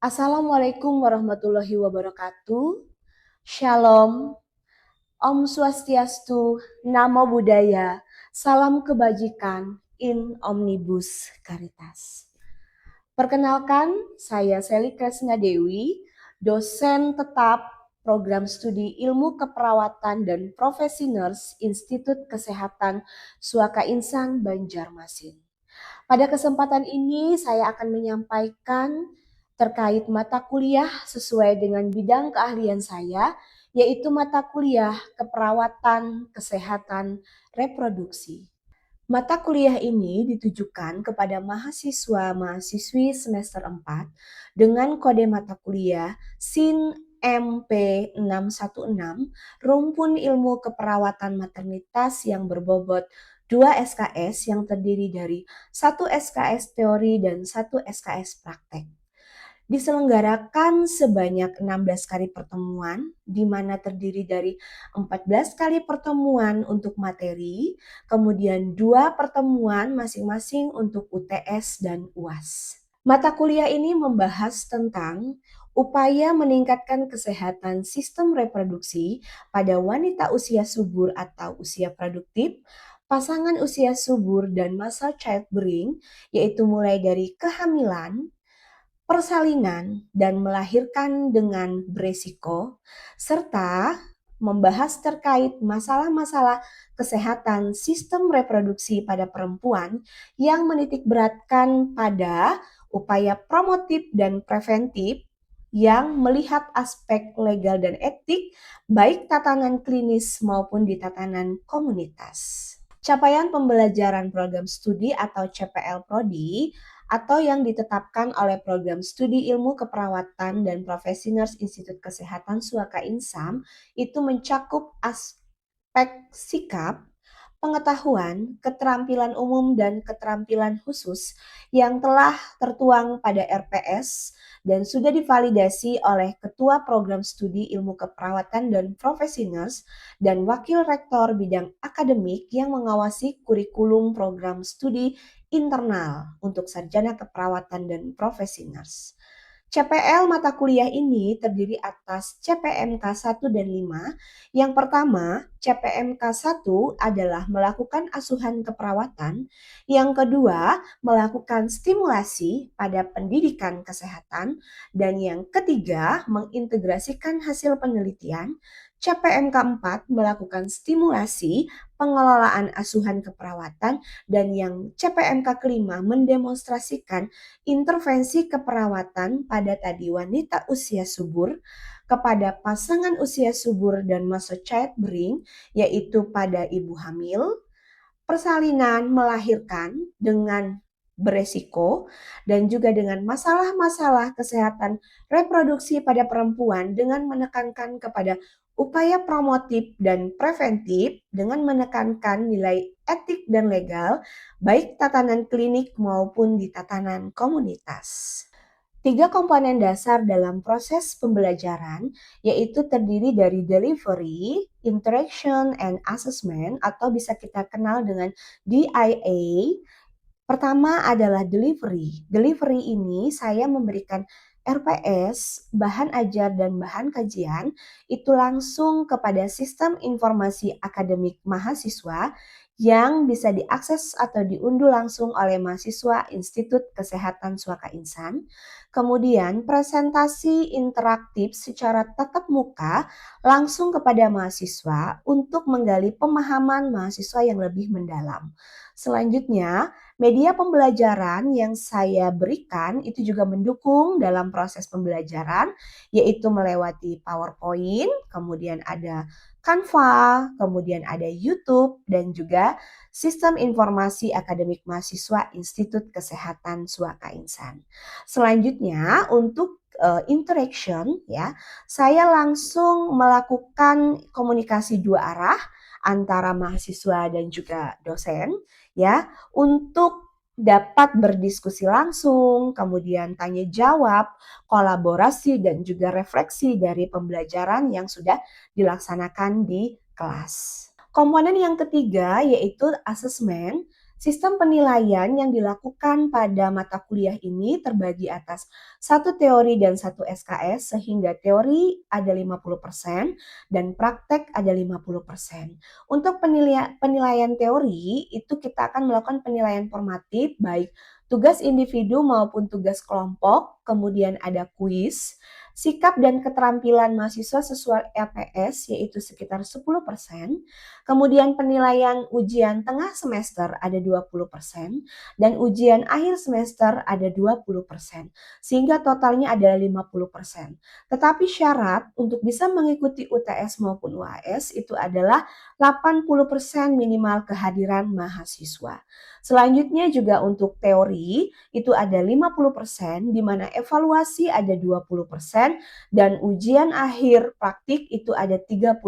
Assalamualaikum warahmatullahi wabarakatuh. Shalom, Om Swastiastu, Namo Buddhaya, Salam Kebajikan, In Omnibus Caritas. Perkenalkan, saya Sally Kresna Dewi, dosen tetap Program Studi Ilmu Keperawatan dan Profesi Nurse Institut Kesehatan Suaka Insan Banjarmasin. Pada kesempatan ini saya akan menyampaikan terkait mata kuliah sesuai dengan bidang keahlian saya, yaitu mata kuliah keperawatan kesehatan reproduksi. Mata kuliah ini ditujukan kepada mahasiswa-mahasiswi semester 4 dengan kode mata kuliah SIN MP616 Rumpun Ilmu Keperawatan Maternitas yang berbobot 2 SKS yang terdiri dari 1 SKS teori dan 1 SKS praktek. Diselenggarakan sebanyak 16 kali pertemuan, di mana terdiri dari 14 kali pertemuan untuk materi, kemudian 2 pertemuan masing-masing untuk UTS dan UAS. Mata kuliah ini membahas tentang upaya meningkatkan kesehatan sistem reproduksi pada wanita usia subur atau usia produktif, pasangan usia subur dan masa childbearing, yaitu mulai dari kehamilan, persalinan, dan melahirkan dengan beresiko, serta membahas terkait masalah-masalah kesehatan sistem reproduksi pada perempuan yang menitikberatkan pada upaya promotif dan preventif yang melihat aspek legal dan etik, baik tatanan klinis maupun di tatanan komunitas. Capaian pembelajaran program studi atau CPL Prodi atau yang ditetapkan oleh Program Studi Ilmu Keperawatan dan Profesi Nurse Institut Kesehatan Suaka Insam itu mencakup aspek sikap, pengetahuan, keterampilan umum, dan keterampilan khusus yang telah tertuang pada RPS dan sudah divalidasi oleh Ketua Program Studi Ilmu Keperawatan dan Profesi Nurse dan Wakil Rektor Bidang Akademik yang mengawasi kurikulum program studi internal untuk sarjana keperawatan dan profesi nurse. CPL mata kuliah ini terdiri atas CPMK 1 dan 5. Yang pertama, CPMK 1 adalah melakukan asuhan keperawatan. Yang kedua, melakukan stimulasi pada pendidikan kesehatan. Dan yang ketiga, mengintegrasikan hasil penelitian. CPMK 4 melakukan stimulasi pengelolaan asuhan keperawatan. Dan yang CPMK kelima mendemonstrasikan intervensi keperawatan pada tadi wanita usia subur kepada pasangan usia subur dan masa childbearing, yaitu pada ibu hamil, persalinan melahirkan dengan beresiko, dan juga dengan masalah-masalah kesehatan reproduksi pada perempuan dengan menekankan kepada upaya promotif dan preventif dengan menekankan nilai etik dan legal, baik tatanan klinik maupun di tatanan komunitas. 3 komponen dasar dalam proses pembelajaran yaitu terdiri dari delivery, interaction, and assessment atau bisa kita kenal dengan DIA. Pertama adalah delivery. Delivery ini saya memberikan RPS, bahan ajar dan bahan kajian itu langsung kepada sistem informasi akademik mahasiswa yang bisa diakses atau diunduh langsung oleh mahasiswa Institut Kesehatan Suaka Insan. Kemudian presentasi interaktif secara tatap muka langsung kepada mahasiswa untuk menggali pemahaman mahasiswa yang lebih mendalam. Selanjutnya, media pembelajaran yang saya berikan itu juga mendukung dalam proses pembelajaran, yaitu melewati PowerPoint, kemudian ada Canva, kemudian ada YouTube, dan juga Sistem Informasi Akademik Mahasiswa Institut Kesehatan Suaka Insan. Selanjutnya, untuk interaction ya, saya langsung melakukan komunikasi dua arah antara mahasiswa dan juga dosen ya, untuk dapat berdiskusi langsung, kemudian tanya jawab, kolaborasi dan juga refleksi dari pembelajaran yang sudah dilaksanakan di kelas. Komponen yang ketiga yaitu asesmen. Sistem penilaian yang dilakukan pada mata kuliah ini terbagi atas satu teori dan satu SKS, sehingga teori ada 50% dan praktek ada 50%. Untuk penilaian teori, itu kita akan melakukan penilaian formatif, baik tugas individu maupun tugas kelompok, kemudian ada kuis, sikap dan keterampilan mahasiswa sesuai LPS, yaitu sekitar 10%, kemudian penilaian ujian tengah semester ada 20%, dan ujian akhir semester ada 20%, sehingga totalnya adalah 50%. Tetapi syarat untuk bisa mengikuti UTS maupun UAS itu adalah 80% minimal kehadiran mahasiswa. Selanjutnya juga untuk teori itu ada 50%, di mana evaluasi ada 20% dan ujian akhir praktik itu ada 30%.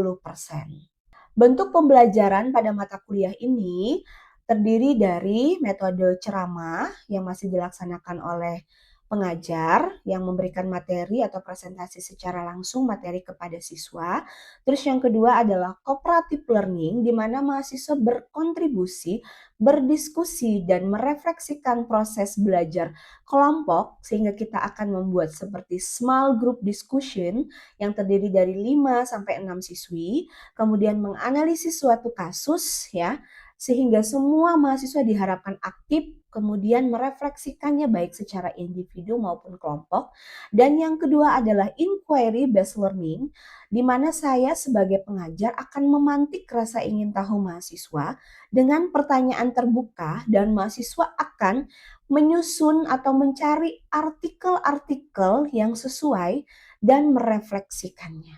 Bentuk pembelajaran pada mata kuliah ini terdiri dari metode ceramah yang masih dilaksanakan oleh pengajar yang memberikan materi atau presentasi secara langsung materi kepada siswa. Terus yang kedua adalah cooperative learning, di mana mahasiswa berkontribusi, berdiskusi, dan merefleksikan proses belajar kelompok, sehingga kita akan membuat seperti small group discussion yang terdiri dari 5-6 siswi, kemudian menganalisis suatu kasus ya, sehingga semua mahasiswa diharapkan aktif, kemudian merefleksikannya baik secara individu maupun kelompok. Dan yang kedua adalah inquiry based learning, di mana saya sebagai pengajar akan memantik rasa ingin tahu mahasiswa dengan pertanyaan terbuka, dan mahasiswa akan menyusun atau mencari artikel-artikel yang sesuai dan merefleksikannya.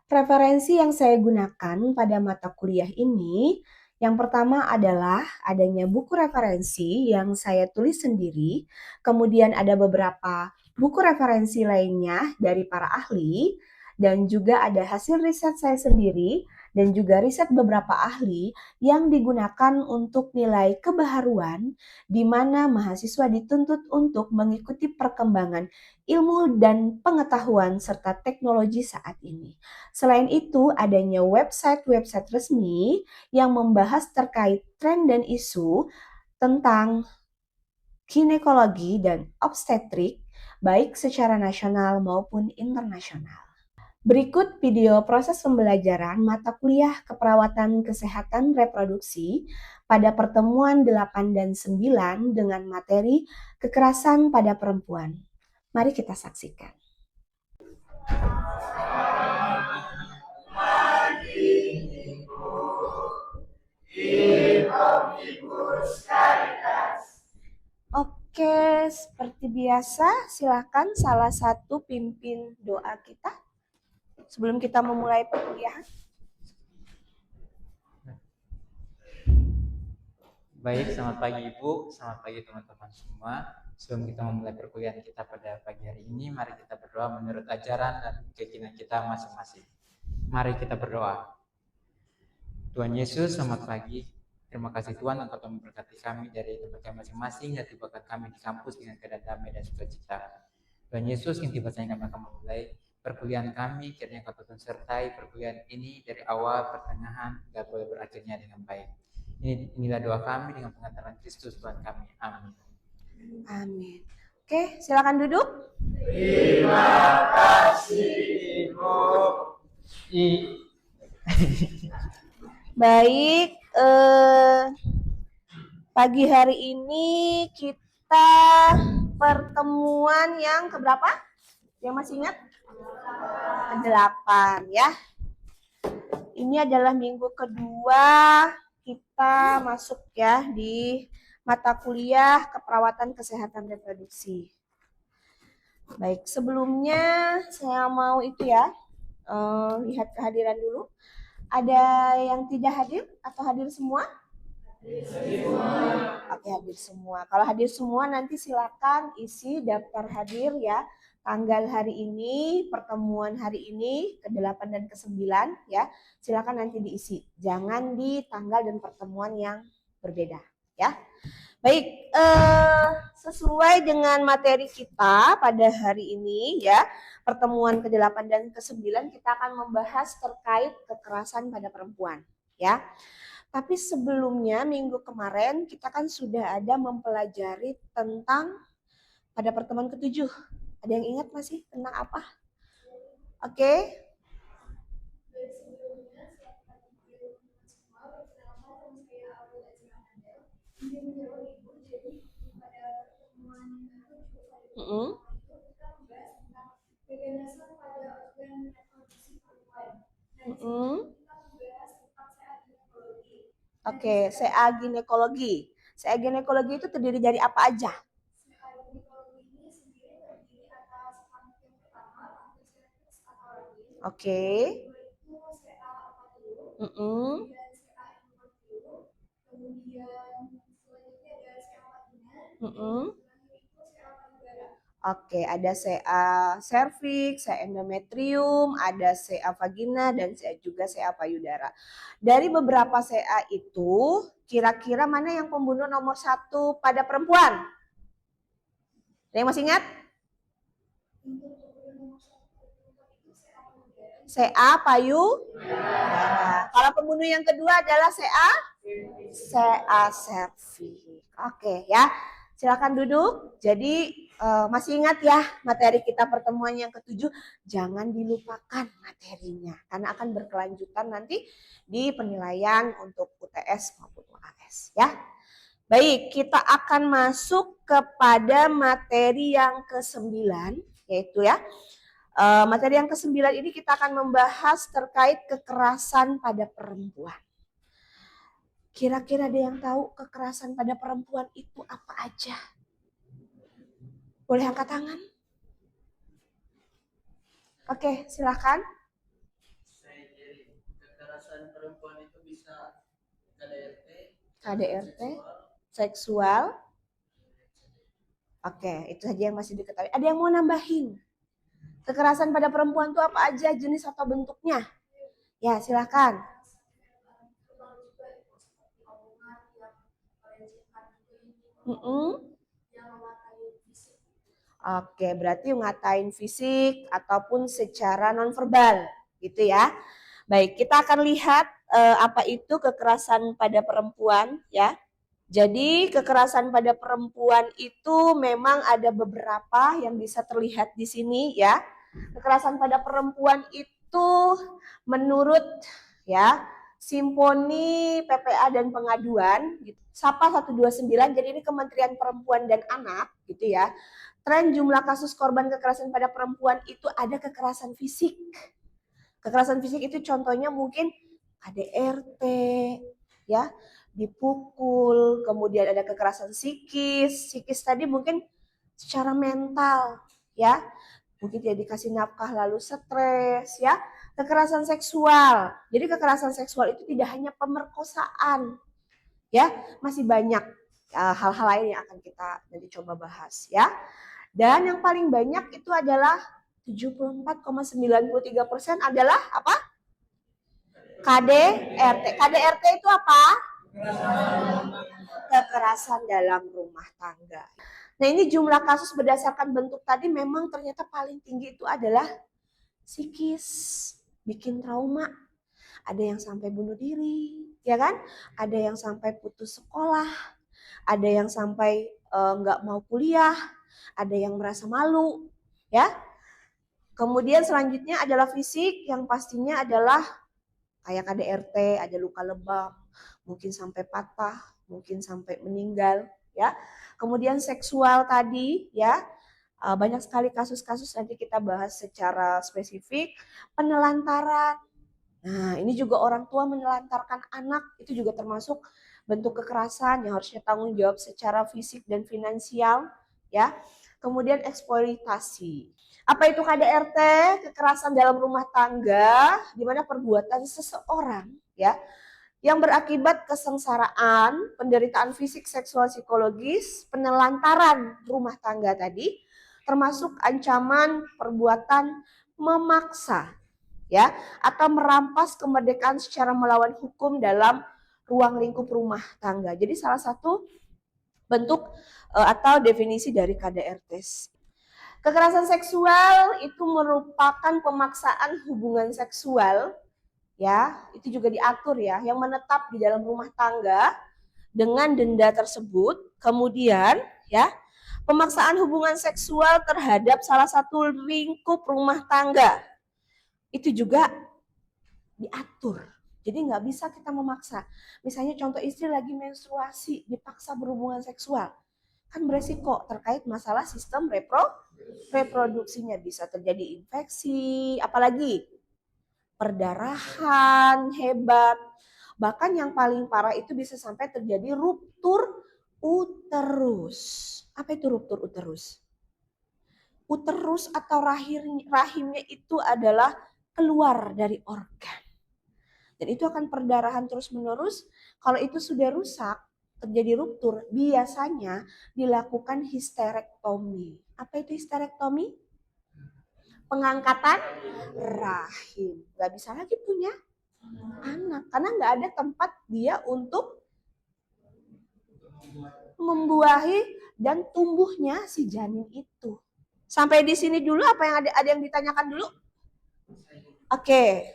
Referensi yang saya gunakan pada mata kuliah ini, yang pertama adalah adanya buku referensi yang saya tulis sendiri, kemudian ada beberapa buku referensi lainnya dari para ahli, dan juga ada hasil riset saya sendiri, dan juga riset beberapa ahli yang digunakan untuk nilai kebaharuan, di mana mahasiswa dituntut untuk mengikuti perkembangan ilmu dan pengetahuan serta teknologi saat ini. Selain itu, adanya website-website resmi yang membahas terkait tren dan isu tentang ginekologi dan obstetrik, baik secara nasional maupun internasional. Berikut video proses pembelajaran mata kuliah keperawatan kesehatan reproduksi pada pertemuan 8 dan 9 dengan materi kekerasan pada perempuan. Mari kita saksikan. Oke, seperti biasa, silakan salah satu pimpin doa kita sebelum kita memulai perkuliahan. Baik, selamat pagi Ibu, selamat pagi teman-teman semua. Sebelum kita memulai perkuliahan kita pada pagi hari ini, mari kita berdoa menurut ajaran dan keyakinan kita masing-masing. Mari kita berdoa. Tuhan Yesus, selamat pagi. Terima kasih Tuhan Engkau telah memberkati kami dari tempat kami masing-masing dan tibakan kami di kampus dengan keadaan damai dan sukacita. Tuhan Yesus, yang tiba saja kami akan memulai perkuliahan kami, kiranya Kau tuntun sertai perkuliahan ini dari awal, pertengahan, dan boleh berakhirnya dengan baik. Inilah doa kami dengan pengetahuan Kristus Tuhan kami. Amin. Amin. Oke, silakan duduk. Terima kasih Ibu. Baik, pagi hari ini kita pertemuan yang keberapa? Yang masih ingat? Ke-8 ya. Ini adalah minggu kedua kita masuk ya di mata kuliah keperawatan kesehatan reproduksi. Baik, sebelumnya saya mau itu ya, lihat kehadiran dulu. Ada yang tidak hadir atau hadir semua? Oke, hadir semua. Kalau hadir semua nanti silakan isi daftar hadir ya. Tanggal hari ini, pertemuan hari ini, ke-8 dan ke-9 ya. Silakan nanti diisi. Jangan di tanggal dan pertemuan yang berbeda ya. Baik, sesuai dengan materi kita pada hari ini ya, pertemuan ke-8 dan ke-9 kita akan membahas terkait kekerasan pada perempuan ya. Tapi sebelumnya minggu kemarin kita kan sudah ada mempelajari tentang pada pertemuan ke-7. Ada yang ingat masih tentang apa? Oke. Mm-mm. Mm-mm. Oke, CA ginekologi. CA ginekologi itu terdiri dari apa aja? Oke. Mm-mm. Mm-mm. Oke, ada CA serviks, CA endometrium, ada CA vagina, dan juga CA payudara. Dari beberapa CA itu, kira-kira mana yang pembunuh nomor 1 pada perempuan? Ada yang masih ingat? CA payudara. Kalau pembunuh yang kedua adalah CA serviks. Oke ya, silakan duduk. Jadi masih ingat ya materi kita pertemuan yang ke-7, jangan dilupakan materinya karena akan berkelanjutan nanti di penilaian untuk UTS maupun UAS ya. Baik, kita akan masuk kepada materi yang ke-9 yaitu ya. Materi yang ke-9 ini kita akan membahas terkait kekerasan pada perempuan. Kira-kira ada yang tahu kekerasan pada perempuan itu apa aja? Boleh angkat tangan? Oke, silakan. Kekerasan perempuan itu bisa KDRT, seksual. Oke, itu saja yang masih diketahui. Ada yang mau nambahin? Kekerasan pada perempuan itu apa aja jenis atau bentuknya? Ya, silakan. Oke, berarti ngatain fisik ataupun secara nonverbal, gitu ya. Baik, kita akan lihat apa itu kekerasan pada perempuan, ya. Jadi kekerasan pada perempuan itu memang ada beberapa yang bisa terlihat di sini, ya. Kekerasan pada perempuan itu menurut ya Simponi PPA dan Pengaduan gitu. SAPA 129, jadi ini Kementerian Perempuan dan Anak gitu ya. Tren jumlah kasus korban kekerasan pada perempuan itu ada kekerasan fisik. Kekerasan fisik itu contohnya mungkin KDRT, ya, dipukul, kemudian ada kekerasan psikis. Psikis tadi mungkin secara mental, ya. Mungkin dia dikasih nafkah lalu stres, ya. Kekerasan seksual. Jadi kekerasan seksual itu tidak hanya pemerkosaan, ya, masih banyak hal-hal lain yang akan kita nanti coba bahas, ya. Dan yang paling banyak itu adalah 74,93% adalah apa? KDRT. KDRT itu apa? Kekerasan dalam rumah tangga. Nah, ini jumlah kasus berdasarkan bentuk tadi memang ternyata paling tinggi itu adalah psikis, bikin trauma. Ada yang sampai bunuh diri, ya kan? Ada yang sampai putus sekolah, ada yang sampai nggak mau kuliah, ada yang merasa malu, ya. Kemudian selanjutnya adalah fisik, yang pastinya adalah kayak KDRT, ada luka lebam, mungkin sampai patah, mungkin sampai meninggal, ya. Kemudian seksual tadi, ya, banyak sekali kasus-kasus nanti kita bahas secara spesifik. Penelantaran. Nah, ini juga orang tua menelantarkan anak, itu juga termasuk bentuk kekerasan yang harusnya tanggung jawab secara fisik dan finansial, ya. Kemudian eksploitasi. Apa itu KDRT? Kekerasan dalam rumah tangga, di mana perbuatan seseorang, ya, yang berakibat kesengsaraan, penderitaan fisik, seksual, psikologis, penelantaran rumah tangga tadi, termasuk ancaman perbuatan memaksa, ya, atau merampas kemerdekaan secara melawan hukum dalam ruang lingkup rumah tangga. Jadi salah satu bentuk atau definisi dari KDRT. Kekerasan seksual itu merupakan pemaksaan hubungan seksual, ya, itu juga diatur ya, yang menetap di dalam rumah tangga dengan denda tersebut. Kemudian ya, pemaksaan hubungan seksual terhadap salah satu lingkup rumah tangga itu juga diatur. Jadi nggak bisa kita memaksa. Misalnya contoh istri lagi menstruasi, dipaksa berhubungan seksual. Kan beresiko terkait masalah sistem reproduksinya. Bisa terjadi infeksi, apalagi perdarahan hebat. Bahkan yang paling parah itu bisa sampai terjadi ruptur uterus. Apa itu ruptur uterus? Uterus atau rahimnya itu adalah keluar dari organ. Dan itu akan perdarahan terus-menerus. Kalau itu sudah rusak, terjadi ruptur, biasanya dilakukan histerektomi. Apa itu histerektomi? Pengangkatan rahim. Gak bisa lagi punya anak. Karena gak ada tempat dia untuk membuahi dan tumbuhnya si janin itu. Sampai di sini dulu, apa yang ada yang ditanyakan dulu? Oke.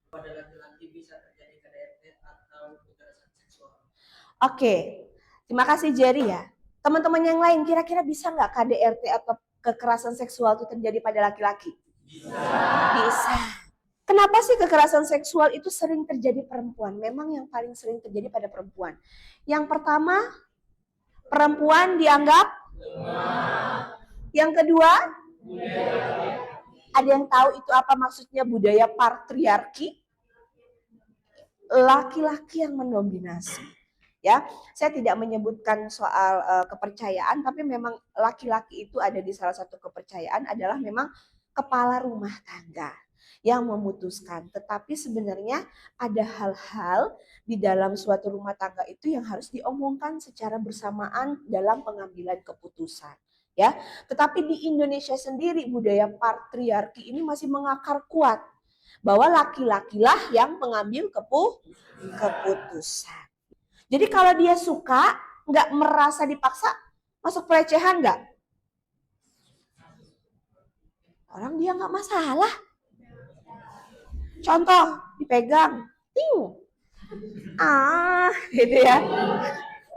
Pada laki-laki bisa terjadi KDRT atau kekerasan seksual. Oke, terima kasih Jerry ya. Teman-teman yang lain kira-kira bisa nggak KDRT atau kekerasan seksual itu terjadi pada laki-laki? Bisa. Kenapa sih kekerasan seksual itu sering terjadi perempuan? Memang yang paling sering terjadi pada perempuan. Yang pertama, perempuan dianggap lemah. Yang kedua, ada yang tahu itu apa maksudnya budaya patriarki? Laki-laki yang mendominasi. Ya, saya tidak menyebutkan soal kepercayaan, tapi memang laki-laki itu ada di salah satu kepercayaan adalah memang kepala rumah tangga yang memutuskan. Tetapi sebenarnya ada hal-hal di dalam suatu rumah tangga itu yang harus diomongkan secara bersamaan dalam pengambilan keputusan. Ya, tetapi di Indonesia sendiri budaya patriarki ini masih mengakar kuat bahwa laki-lakilah yang mengambil keputusan. Jadi kalau dia suka, nggak merasa dipaksa, masuk pelecehan nggak? Orang dia nggak masalah. Contoh, dipegang, gitu ya.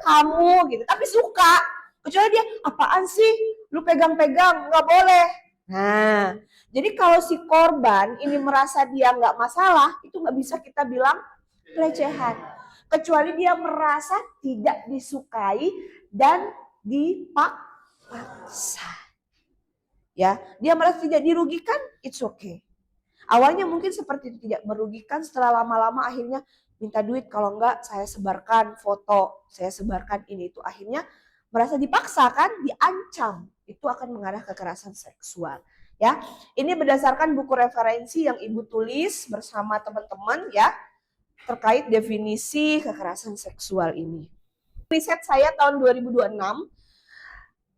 Kamu gitu, tapi suka. Kecuali dia, apaan sih? Lu pegang-pegang, nggak boleh. Nah, jadi kalau si korban ini merasa dia nggak masalah, itu nggak bisa kita bilang pelecehan. Kecuali dia merasa tidak disukai dan dipaksa. Ya, dia merasa tidak dirugikan, it's okay. Awalnya mungkin seperti itu, tidak merugikan, setelah lama-lama akhirnya minta duit, kalau enggak saya sebarkan foto, saya sebarkan ini itu. Akhirnya merasa dipaksa kan, diancam. Itu akan mengarah kekerasan seksual. Ya, ini berdasarkan buku referensi yang Ibu tulis bersama teman-teman ya, terkait definisi kekerasan seksual ini. Riset saya tahun 2026,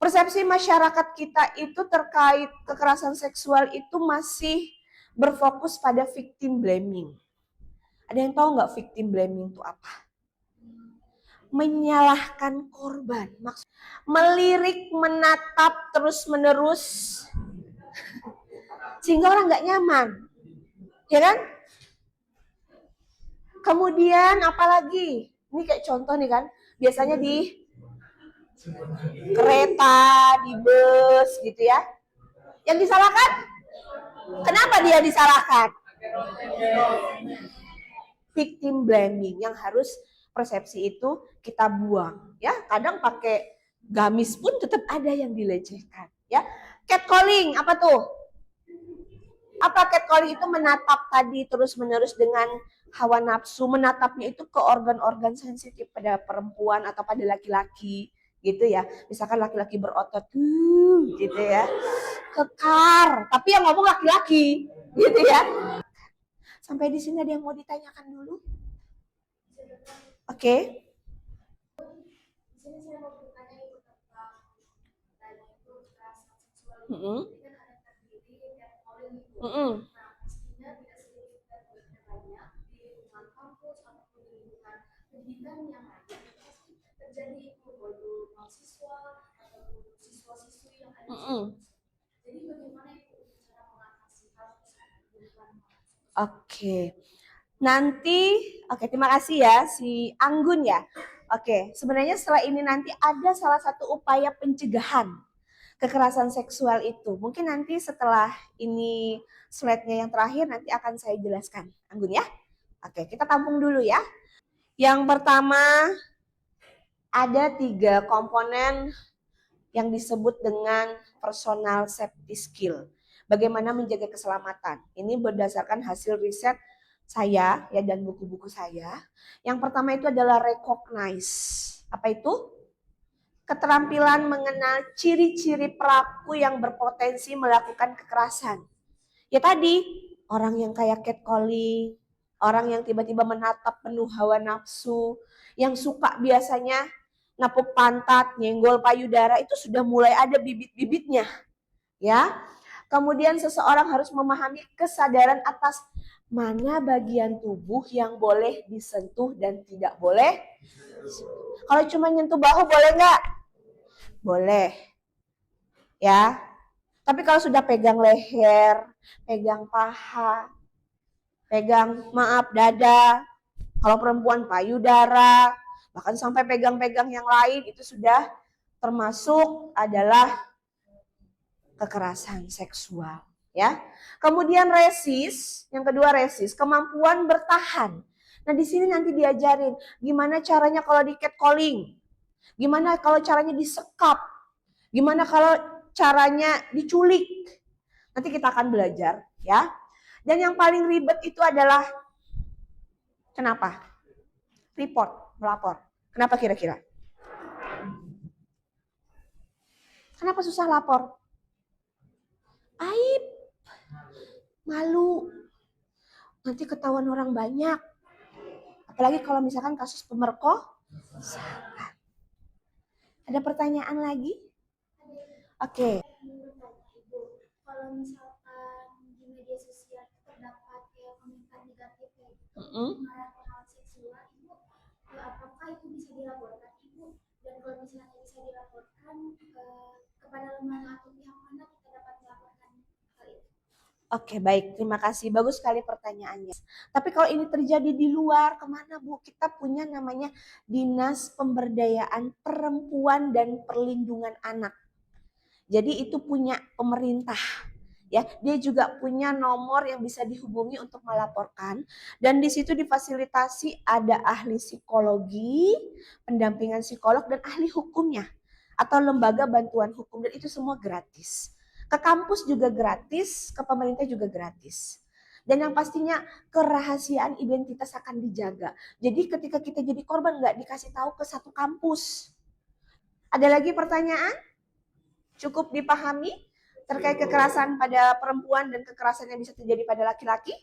persepsi masyarakat kita itu terkait kekerasan seksual itu masih berfokus pada victim blaming. Ada yang tahu nggak victim blaming itu apa? Menyalahkan korban. Maksud, melirik, menatap terus-menerus sehingga orang nggak nyaman. Ya kan? Kemudian apalagi? Ini kayak contoh nih kan, biasanya di kereta, di bus gitu ya. Yang disalahkan? Kenapa dia disalahkan? Victim blaming yang harus persepsi itu kita buang ya. Kadang pakai gamis pun tetap ada yang dilecehkan ya. Catcalling apa tuh? Apa catcalling itu? Menatap tadi terus-menerus dengan hawa nafsu, menatapnya itu ke organ-organ sensitif pada perempuan atau pada laki-laki gitu ya. Misalkan laki-laki berotot gitu ya, kekar, tapi yang ngomong laki-laki gitu ya. Sampai di sini ada yang mau ditanyakan dulu? Oke. Oke. Nanti, oke, terima kasih ya si Anggun ya. Oke, sebenarnya setelah ini nanti ada salah satu upaya pencegahan kekerasan seksual itu. Mungkin nanti setelah ini slide-nya yang terakhir nanti akan saya jelaskan. Anggun ya. Oke, kita tampung dulu ya. Yang pertama ada 3 komponen yang disebut dengan personal safety skill. Bagaimana menjaga keselamatan. Ini berdasarkan hasil riset saya ya dan buku-buku saya. Yang pertama itu adalah recognize. Apa itu? Keterampilan mengenal ciri-ciri pelaku yang berpotensi melakukan kekerasan. Ya tadi, orang yang kayak catcalling, orang yang tiba-tiba menatap penuh hawa nafsu, yang suka biasanya napuk pantat, nyenggol payudara, itu sudah mulai ada bibit-bibitnya. Ya. Kemudian seseorang harus memahami kesadaran atas mana bagian tubuh yang boleh disentuh dan tidak boleh. Kalau cuma nyentuh bahu boleh nggak? Boleh. Ya. Tapi kalau sudah pegang leher, pegang paha, pegang dada, kalau perempuan payudara, bahkan sampai pegang-pegang yang lain itu sudah termasuk adalah kekerasan seksual, ya. Kemudian resist, yang kedua resist, kemampuan bertahan. Nah, di sini nanti diajarin gimana caranya kalau di catcalling, gimana kalau caranya disekap, gimana kalau caranya diculik. Nanti kita akan belajar, ya. Dan yang paling ribet itu adalah kenapa? Report, melapor. Kenapa kira-kira? Kenapa susah lapor? Aib, malu, nanti ketahuan orang banyak. Apalagi kalau misalkan kasus pemerkosaan. Ada pertanyaan lagi? Oke. Kalau misalkan di media sosial terdapat kayak komentar negatif kayak kekerasan seksual, Ibu, apakah itu bisa dilaporkan, Ibu? Dan kalau misalnya bisa dilaporkan, kepada lembaga atau pihak mana kita dapat melaporkan hal itu? Oke, baik. Terima kasih. Bagus sekali pertanyaannya. Tapi kalau ini terjadi di luar, kemana Bu? Kita punya namanya Dinas Pemberdayaan Perempuan dan Perlindungan Anak. Jadi itu punya pemerintah. Ya, dia juga punya nomor yang bisa dihubungi untuk melaporkan. Dan di situ difasilitasi ada ahli psikologi, pendampingan psikolog, dan ahli hukumnya. Atau lembaga bantuan hukum. Dan itu semua gratis. Ke kampus juga gratis, ke pemerintah juga gratis. Dan yang pastinya kerahasiaan identitas akan dijaga. Jadi ketika kita jadi korban nggak dikasih tahu ke satu kampus. Ada lagi pertanyaan? Cukup dipahami terkait kekerasan pada perempuan dan kekerasan yang bisa terjadi pada laki-laki?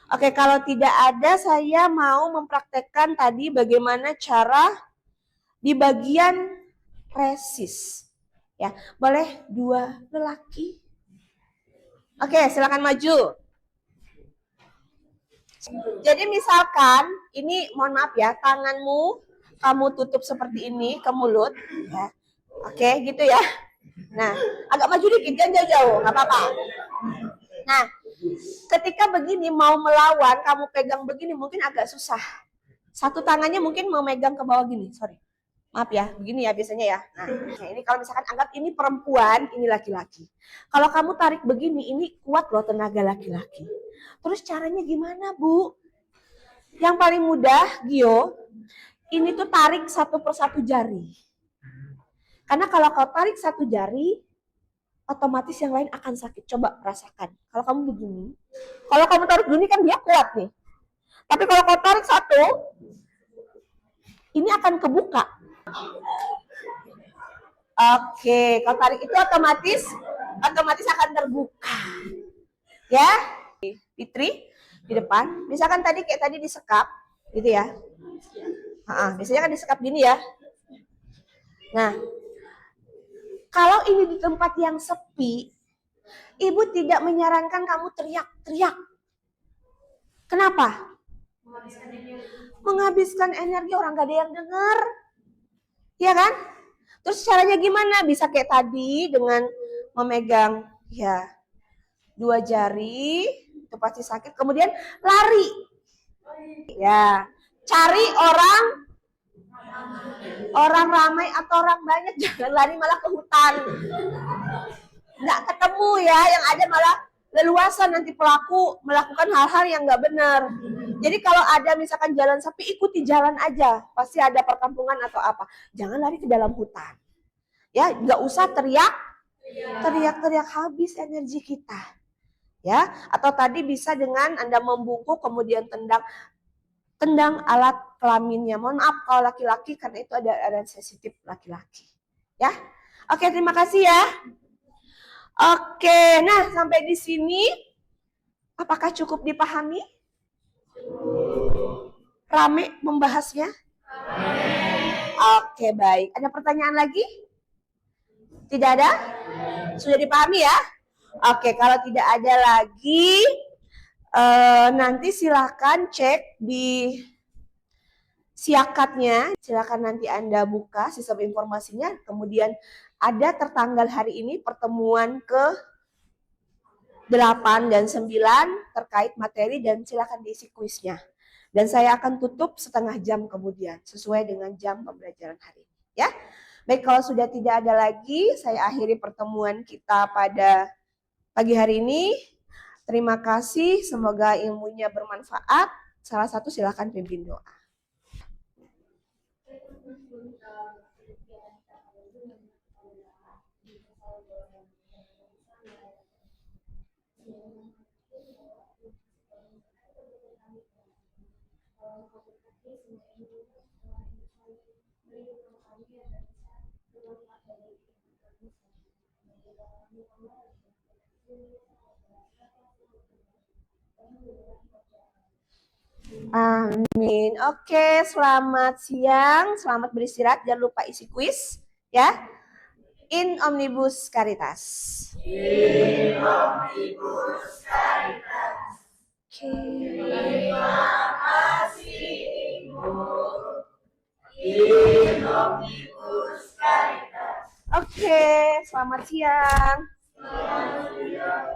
Oke, kalau tidak ada saya mau mempraktekkan tadi bagaimana cara di bagian resist. Ya, boleh 2 lelaki. Oke, silakan maju. Jadi misalkan ini mohon maaf ya, tanganmu kamu tutup seperti ini ke mulut ya. Oke, gitu ya. Nah, agak maju dikit, jangan jauh-jauh, nggak apa-apa. Nah, ketika begini mau melawan, kamu pegang begini mungkin agak susah. Satu tangannya mungkin mau megang ke bawah gini, sorry. Maaf ya, begini ya biasanya ya. Nah, ini kalau misalkan anggap ini perempuan, ini laki-laki. Kalau kamu tarik begini, ini kuat loh tenaga laki-laki. Terus caranya gimana, Bu? Yang paling mudah, Gio, ini tuh tarik satu persatu jari. Karena kalau kau tarik satu jari, otomatis yang lain akan sakit. Coba rasakan. Kalau kamu begini, kalau kamu tarik begini kan dia kuat nih. Tapi kalau kau tarik satu, ini akan kebuka. Oke, kalau tarik itu otomatis akan terbuka. Ya, Fitri di depan. Misalkan tadi kayak tadi disekap, gitu ya. Biasanya kan disekap gini ya. Nah, kalau ini di tempat yang sepi, ibu tidak menyarankan kamu teriak-teriak. Kenapa? Menghabiskan energi, orang gak ada yang dengar. Iya kan? Terus caranya gimana? Bisa kayak tadi dengan memegang ya 2 jari, itu pasti sakit. Kemudian lari. Ya, cari orang ramai atau orang banyak, jangan lari malah ke hutan. Nggak ketemu ya, yang ada malah leluasa nanti pelaku melakukan hal-hal yang nggak benar. Jadi kalau ada misalkan jalan sepi, ikuti jalan aja, pasti ada perkampungan atau apa. Jangan lari ke dalam hutan. Ya, nggak usah teriak-teriak habis energi kita. Ya, atau tadi bisa dengan Anda membungkuk kemudian tendang alat kelaminnya. Mohon maaf kalau laki-laki karena itu ada sensitif laki-laki. Ya. Oke, terima kasih ya. Oke, nah sampai di sini apakah cukup dipahami? Rame membahasnya? Oke, baik. Ada pertanyaan lagi? Tidak ada? Sudah dipahami ya? Oke, kalau tidak ada lagi, nanti silakan cek di siakatnya. Silakan nanti Anda buka sistem informasinya. Kemudian ada tertanggal hari ini pertemuan ke 8 dan 9 terkait materi dan silakan diisi kuisnya. Dan saya akan tutup setengah jam kemudian sesuai dengan jam pembelajaran hari ini. Ya, baik, kalau sudah tidak ada lagi, saya akhiri pertemuan kita pada pagi hari ini. Terima kasih, semoga ilmunya bermanfaat. Salah satu silakan pimpin doa. Amin. Oke, selamat siang, selamat beristirahat. Jangan lupa isi kuis, ya. In omnibus caritas. In omnibus caritas. Oke. Terima kasih, Ibu. In omnibus caritas. Oke, selamat siang. Selamat siang.